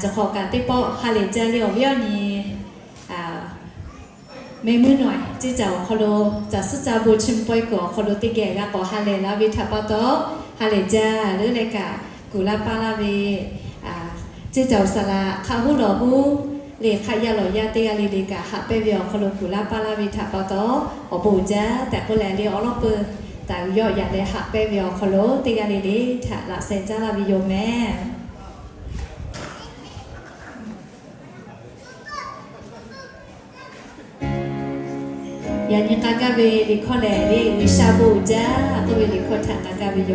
จะขอการติปอฮาเลเจเลียวเวียนี้ไม่มือหน่อยจีเจ้าคอโลจะสุจาบูชิมปอยก่อคอโลติเกะก็ฮาเลลาวิทาปโตฮาเลเจหรืออะไรกะกุลาปาลาเวจีเจ้าสละข้าหูหล่อหูเลขายาหล่อยาเตยลีเลกะฮับไปเวียคอโลกุลาปาลาวิทาปโตอบูเจแต่ก็แลเรียวลอเปอแต่ย่ออยากได้ฮับไปเวียคอโลเตยลีเลถะละเซนจาลาวิโยแม่ยันยังกากาเวลิคอแลลิวิชาบูจ้าก็เวลิคอถังกากาเวโย